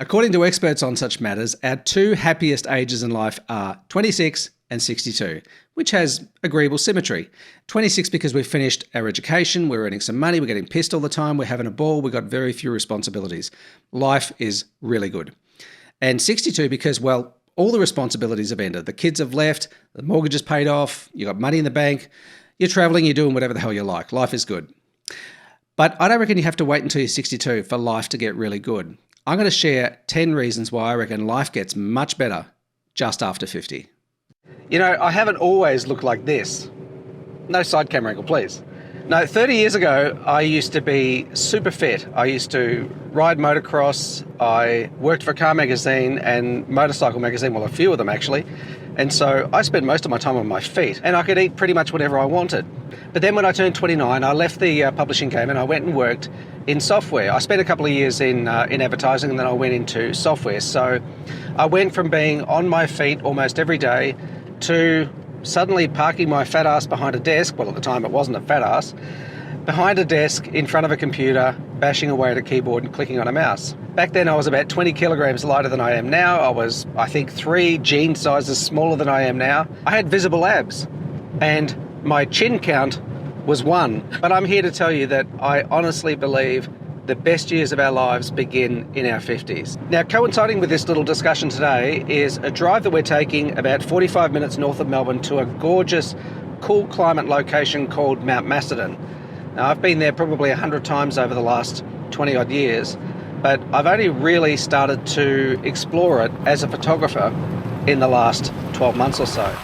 According to experts on such matters, our two happiest ages in life are 26 and 62, which has agreeable symmetry. 26 because we've finished our education, we're earning some money, we're getting pissed all the time, we're having a ball, we've got very few responsibilities. Life is really good. And 62 because, well, all the responsibilities have ended. The kids have left, the mortgage is paid off, you've got money in the bank, you're traveling, you're doing whatever the hell you like. Life is good. But I don't reckon you have to wait until you're 62 for life to get really good. I'm going to share 10 reasons why I reckon life gets much better just after 50. You know, I haven't always looked like this. No side camera angle, please. No, 30 years ago, I used to be super fit. I used to ride motocross. I worked for Car Magazine and Motorcycle Magazine, well, a few of them actually. And so I spent most of my time on my feet and I could eat pretty much whatever I wanted. But then when I turned 29, I left the publishing game and I went and worked in software. I spent a couple of years in advertising and then I went into software. So I went from being on my feet almost every day to suddenly parking my fat ass behind a desk, well at the time it wasn't a fat ass, behind a desk in front of a computer, bashing away at a keyboard and clicking on a mouse. Back then I was about 20 kilograms lighter than I am now. I was, I think, 3 jean sizes smaller than I am now. I had visible abs and my chin count was 1. But I'm here to tell you that I honestly believe the best years of our lives begin in our 50s. Now, coinciding with this little discussion today is a drive that we're taking about 45 minutes north of Melbourne to a gorgeous, cool climate location called Mount Macedon. Now, I've been there probably 100 times over the last 20 odd years, but I've only really started to explore it as a photographer in the last 12 months or so.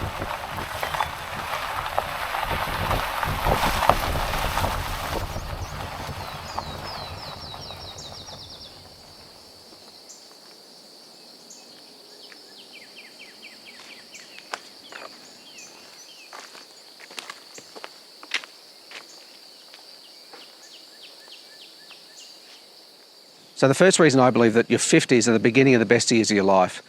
So the first reason I believe that your 50s are the beginning of the best years of your life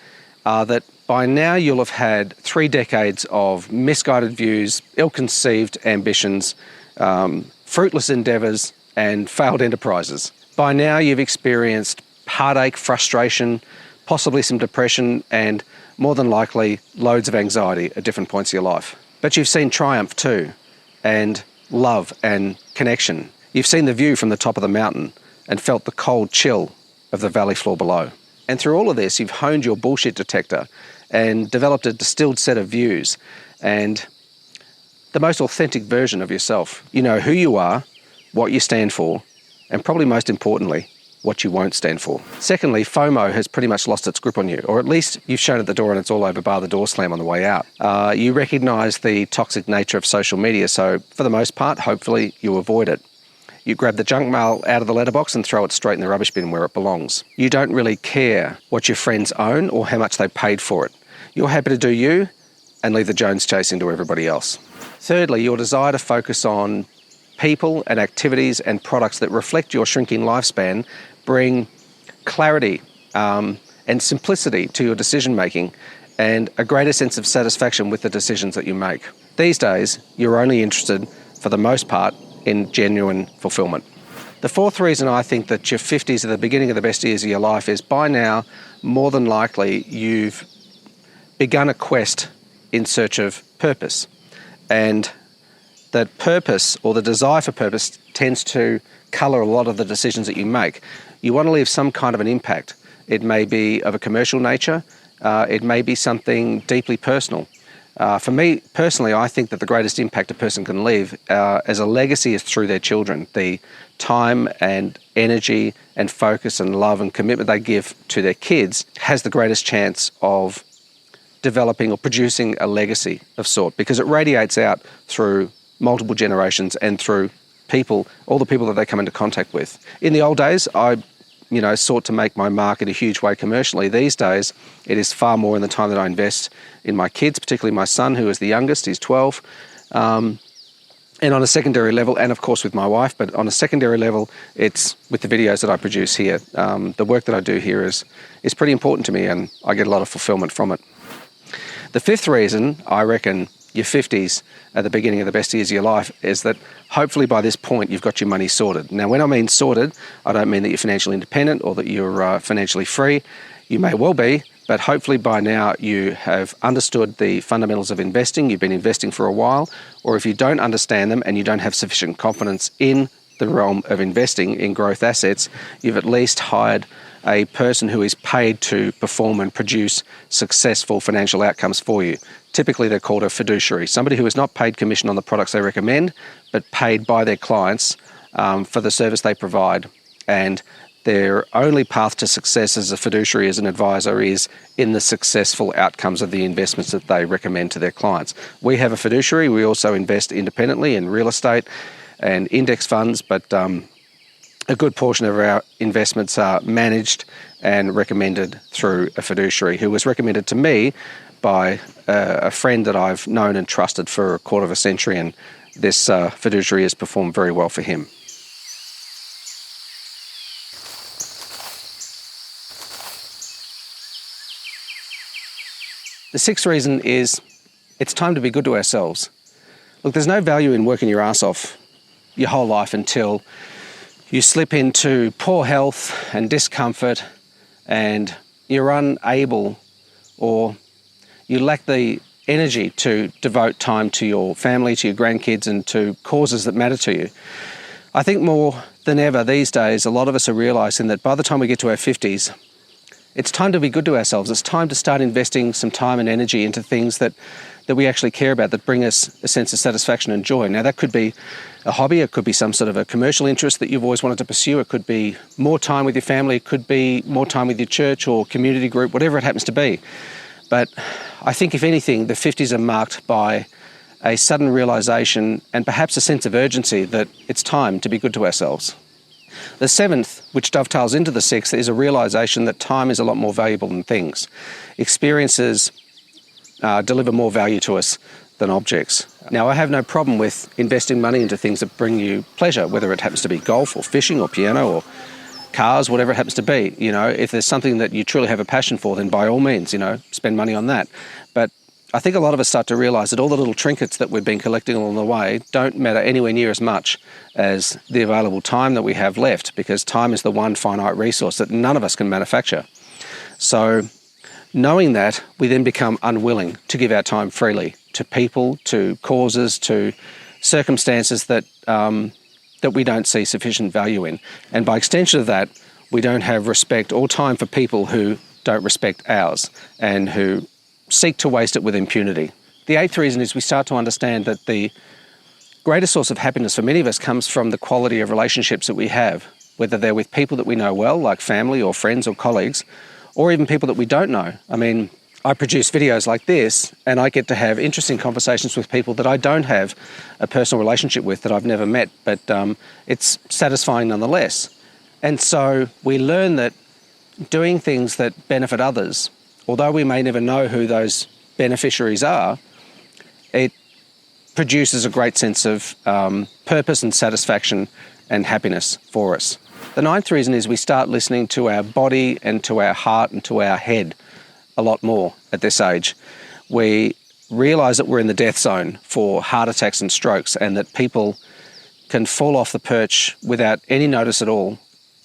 are that by now you'll have had 3 decades of misguided views, ill-conceived ambitions, fruitless endeavours and failed enterprises. By now you've experienced heartache, frustration, possibly some depression and more than likely loads of anxiety at different points of your life. But you've seen triumph too, and love and connection. You've seen the view from the top of the mountain and felt the cold chill of the valley floor below. And through all of this, you've honed your bullshit detector and developed a distilled set of views and the most authentic version of yourself. You know who you are, what you stand for, and probably most importantly, what you won't stand for. Secondly, FOMO has pretty much lost its grip on you, or at least you've shown at the door and it's all over bar the door slam on the way out. You recognise the toxic nature of social media, so for the most part, hopefully you avoid it. You grab the junk mail out of the letterbox and throw it straight in the rubbish bin where it belongs. You don't really care what your friends own or how much they paid for it. You're happy to do you and leave the Jones chasing to everybody else. Thirdly, your desire to focus on people and activities and products that reflect your shrinking lifespan bring clarity and simplicity to your decision making and a greater sense of satisfaction with the decisions that you make. These days, you're only interested, for the most part, in genuine fulfillment. The fourth reason I think that your 50s are the beginning of the best years of your life is by now, more than likely, you've begun a quest in search of purpose. And that purpose, or the desire for purpose, tends to colour a lot of the decisions that you make. You want to leave some kind of an impact. It may be of a commercial nature, it may be something deeply personal. For me, personally, I think that the greatest impact a person can leave as a legacy is through their children. The time and energy and focus and love and commitment they give to their kids has the greatest chance of developing or producing a legacy of sort because it radiates out through multiple generations and through people, all the people that they come into contact with. In the old days, I sought to make my mark in a huge way commercially. These days, it is far more in the time that I invest in my kids, particularly my son, who is the youngest, he's 12. And on a secondary level, and of course with my wife, but on a secondary level, it's with the videos that I produce here. The work that I do here is pretty important to me and I get a lot of fulfillment from it. The fifth reason I reckon your 50s are the beginning of the best years of your life is that hopefully by this point you've got your money sorted. Now, when I mean sorted, I don't mean that you're financially independent or that you're financially free. You may well be, but hopefully by now you have understood the fundamentals of investing. You've been investing for a while, or if you don't understand them and you don't have sufficient confidence in the realm of investing in growth assets, you've at least hired a person who is paid to perform and produce successful financial outcomes for you. Typically, they're called a fiduciary, somebody who is not paid commission on the products they recommend, but paid by their clients for the service they provide. And their only path to success as a fiduciary, as an advisor, is in the successful outcomes of the investments that they recommend to their clients. We have a fiduciary. We also invest independently in real estate and index funds, but a good portion of our investments are managed and recommended through a fiduciary who was recommended to me by a friend that I've known and trusted for a quarter of a century, and this fiduciary has performed very well for him. The sixth reason is it's time to be good to ourselves. Look, there's no value in working your ass off your whole life until you slip into poor health and discomfort and you're unable or you lack the energy to devote time to your family, to your grandkids, and to causes that matter to you. I think more than ever these days, a lot of us are realising that by the time we get to our 50s, it's time to be good to ourselves. It's time to start investing some time and energy into things that we actually care about, that bring us a sense of satisfaction and joy. Now, that could be a hobby, it could be some sort of a commercial interest that you've always wanted to pursue, it could be more time with your family, it could be more time with your church or community group, whatever it happens to be. But I think, if anything, the 50s are marked by a sudden realisation and perhaps a sense of urgency that it's time to be good to ourselves. The seventh, which dovetails into the sixth, is a realisation that time is a lot more valuable than things. Experiences deliver more value to us than objects. Now, I have no problem with investing money into things that bring you pleasure, whether it happens to be golf or fishing or piano or cars, whatever it happens to be. You know, if there's something that you truly have a passion for, then by all means, spend money on that. But I think a lot of us start to realise that all the little trinkets that we've been collecting along the way don't matter anywhere near as much as the available time that we have left, because time is the one finite resource that none of us can manufacture. So knowing that, we then become unwilling to give our time freely to people, to causes, to circumstances that we don't see sufficient value in. And by extension of that, we don't have respect or time for people who don't respect ours and who seek to waste it with impunity. The eighth reason is we start to understand that the greatest source of happiness for many of us comes from the quality of relationships that we have, whether they're with people that we know well, like family or friends or colleagues, or even people that we don't know. I mean, I produce videos like this and I get to have interesting conversations with people that I don't have a personal relationship with, that I've never met, but it's satisfying nonetheless. And so we learn that doing things that benefit others, although we may never know who those beneficiaries are, it produces a great sense of purpose and satisfaction and happiness for us. The ninth reason is we start listening to our body and to our heart and to our head a lot more at this age. We realise that we're in the death zone for heart attacks and strokes, and that people can fall off the perch without any notice at all,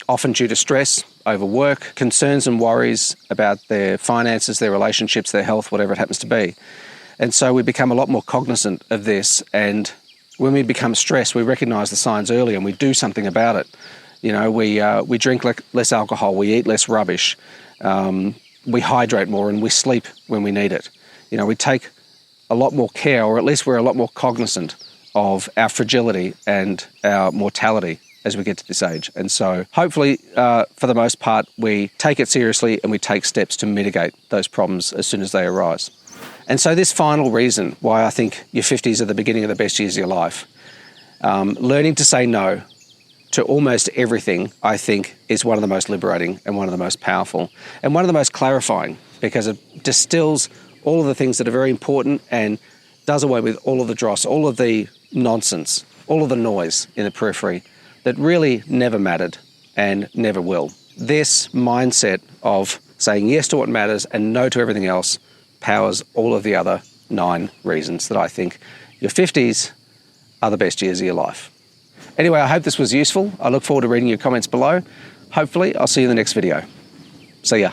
often due to stress, overwork, concerns and worries about their finances, their relationships, their health, whatever it happens to be. And so we become a lot more cognizant of this, and when we become stressed, we recognise the signs early and we do something about it. We drink less alcohol, we eat less rubbish, we hydrate more, and we sleep when we need it. We take a lot more care, or at least we're a lot more cognizant of our fragility and our mortality as we get to this age. And so hopefully, for the most part, we take it seriously and we take steps to mitigate those problems as soon as they arise. And so this final reason why I think your 50s are the beginning of the best years of your life, learning to say no to almost everything, I think, is one of the most liberating and one of the most powerful and one of the most clarifying, because it distills all of the things that are very important and does away with all of the dross, all of the nonsense, all of the noise in the periphery that really never mattered and never will. This mindset of saying yes to what matters and no to everything else powers all of the other 9 reasons that I think your 50s are the best years of your life. Anyway, I hope this was useful. I look forward to reading your comments below. Hopefully, I'll see you in the next video. See ya.